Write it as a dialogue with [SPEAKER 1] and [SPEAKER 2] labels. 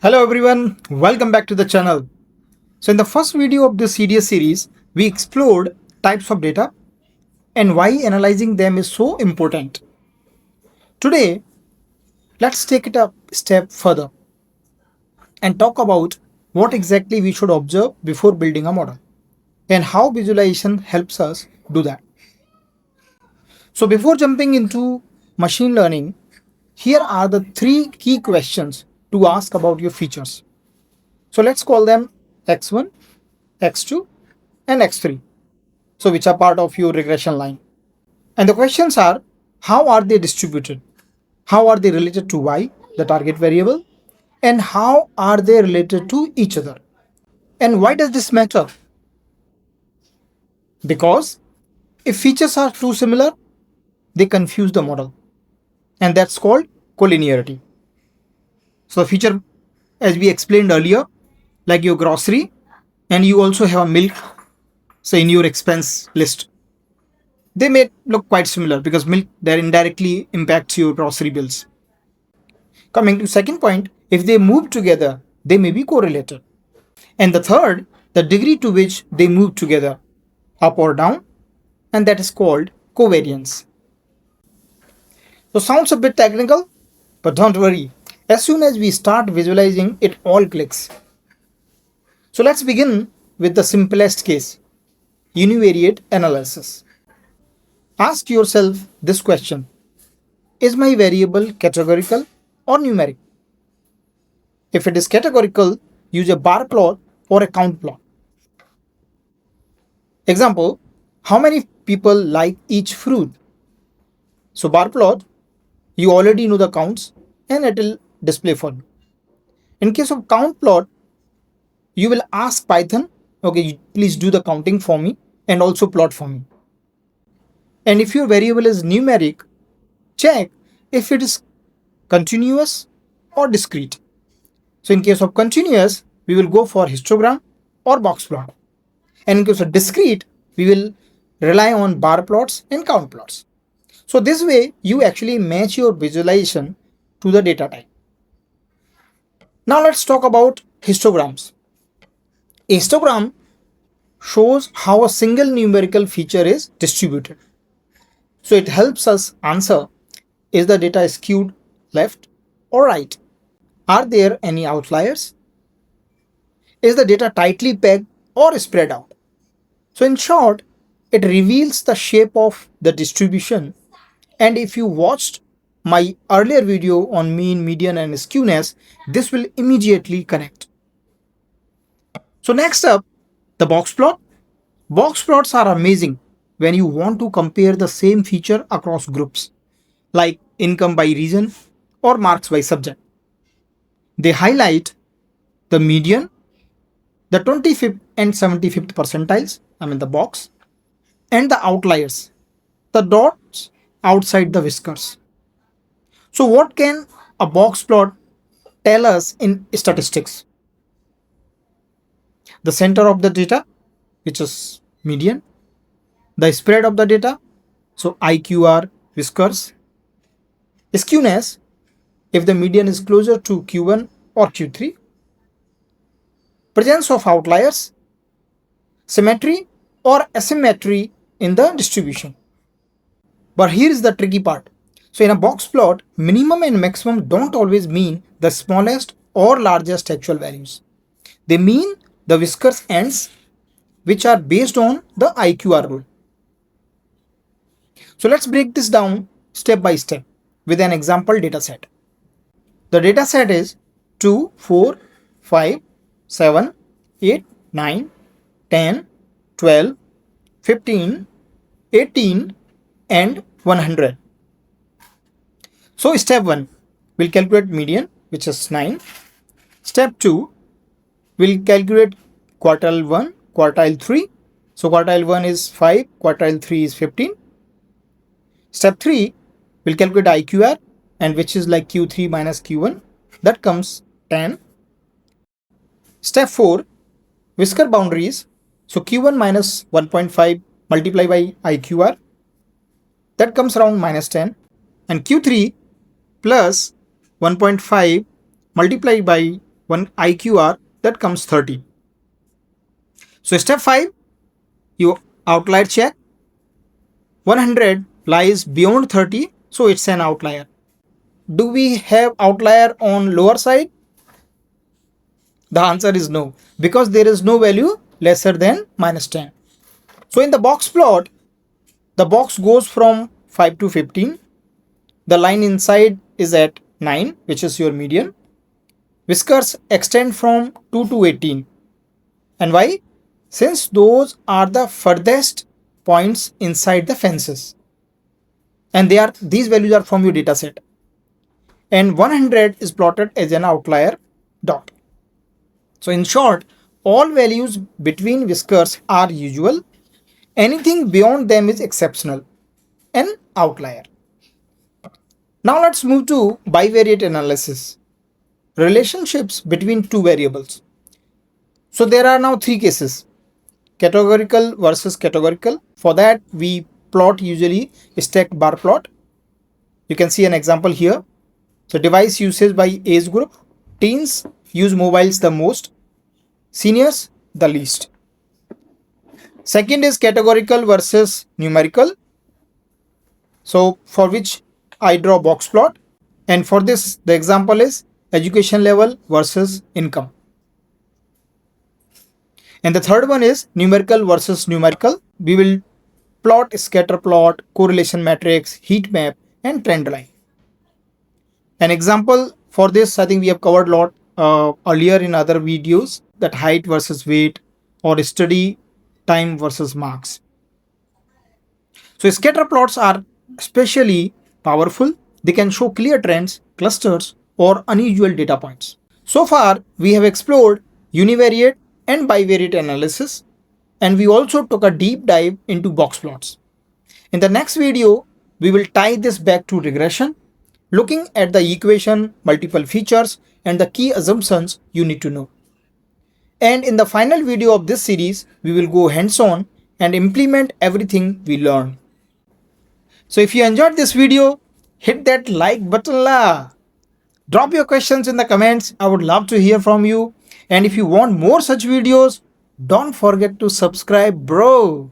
[SPEAKER 1] Hello everyone, welcome back to the channel. So in the first video of this EDA series, we explored types of data and why analyzing them is so important. Today, let's take it a step further and talk about what exactly we should observe before building a model and how visualization helps us do that. So before jumping into machine learning, here are the three key questions to ask about your features. So let's call them x1, x2 and x3, so which are part of your regression line. And the questions are, how are they distributed, how are they related to y, the target variable, and how are they related to each other, and why does this matter? Because if features are too similar, they confuse the model, and that's called collinearity. So the feature, as we explained earlier, like your grocery, and you also have a milk, say in your expense list, they may look quite similar because milk there indirectly impacts your grocery bills. Coming to second point, if they move together, they may be correlated. And the third, the degree to which they move together, up or down, and that is called covariance. So sounds a bit technical, but don't worry. As soon as we start visualizing, it all clicks. So let's begin with the simplest case, univariate analysis. Ask yourself this question: is my variable categorical or numeric? If it is categorical, use a bar plot or a count plot. Example, how many people like each fruit? So bar plot, you already know the counts and it will display for you. In case of count plot, you will ask Python, okay, please do the counting for me and also plot for me. And if your variable is numeric, check if it is continuous or discrete. So in case of continuous, we will go for histogram or box plot. And in case of discrete, we will rely on bar plots and count plots. So this way, you actually match your visualization to the data type. Now let's talk about histograms. A histogram shows how a single numerical feature is distributed. So it helps us answer, is the data skewed left or right? Are there any outliers? Is the data tightly pegged or spread out? So in short, it reveals the shape of the distribution. And if you watched my earlier video on mean, median and skewness, this will immediately connect. So next up, the box plot. Box plots are amazing when you want to compare the same feature across groups, like income by region or marks by subject. They highlight the median, the 25th and 75th percentiles, the box, and the outliers, the dots outside the whiskers. So what can a box plot tell us in statistics? The center of the data, which is median, the spread of the data, so IQR, whiskers, skewness, if the median is closer to Q1 or Q3, presence of outliers, symmetry or asymmetry in the distribution. But here is the tricky part. So in a box plot, minimum and maximum don't always mean the smallest or largest actual values. They mean the whiskers ends, which are based on the IQR rule. So let's break this down step by step with an example dataset. The dataset is 2, 4, 5, 7, 8, 9, 10, 12, 15, 18 and 100. So step 1, we'll calculate median, which is 9. Step 2, we'll calculate quartile 1, quartile 3. So quartile 1 is 5, quartile 3 is 15. Step 3, we'll calculate IQR, and which is like Q3 minus Q1, that comes 10. Step 4, whisker boundaries. So Q1 minus 1.5 multiplied by IQR, that comes around minus 10. And Q3 plus 1.5 multiplied by one IQR, that comes 30. So step 5, you outlier check. 100 lies beyond 30, so it's an outlier. Do we have outlier on lower side? The answer is no, because there is no value lesser than -10. So in the box plot, the box goes from 5 to 15. The line inside is at 9, which is your median. Whiskers extend from 2 to 18. And why? Since those are the furthest points inside the fences. And these values are from your dataset. And 100 is plotted as an outlier dot. So in short, all values between whiskers are usual. Anything beyond them is exceptional, an outlier. Now let's move to bivariate analysis. Relationships between two variables. So there are now three cases. Categorical versus categorical. For that, we plot usually stacked bar plot. You can see an example here. So device usage by age group. Teens use mobiles the most. Seniors the least. Second is categorical versus numerical. So for which I draw box plot. And for this, the example is education level versus income. And the third one is numerical versus numerical. We will plot Scatterplot, correlation matrix, heat map, and trend line. An example for this, I think we have covered a lot earlier in other videos, that height versus weight or study time versus marks. So scatter plots are especially powerful. They can show clear trends, clusters, or unusual data points. So far, we have explored univariate and bivariate analysis, and we also took a deep dive into box plots. In the next video, we will tie this back to regression, looking at the equation, multiple features, and the key assumptions you need to know. And in the final video of this series, we will go hands-on and implement everything we learned. So if you enjoyed this video, hit that like button la. Drop your questions in the comments. I would love to hear from you. And if you want more such videos, don't forget to subscribe, bro.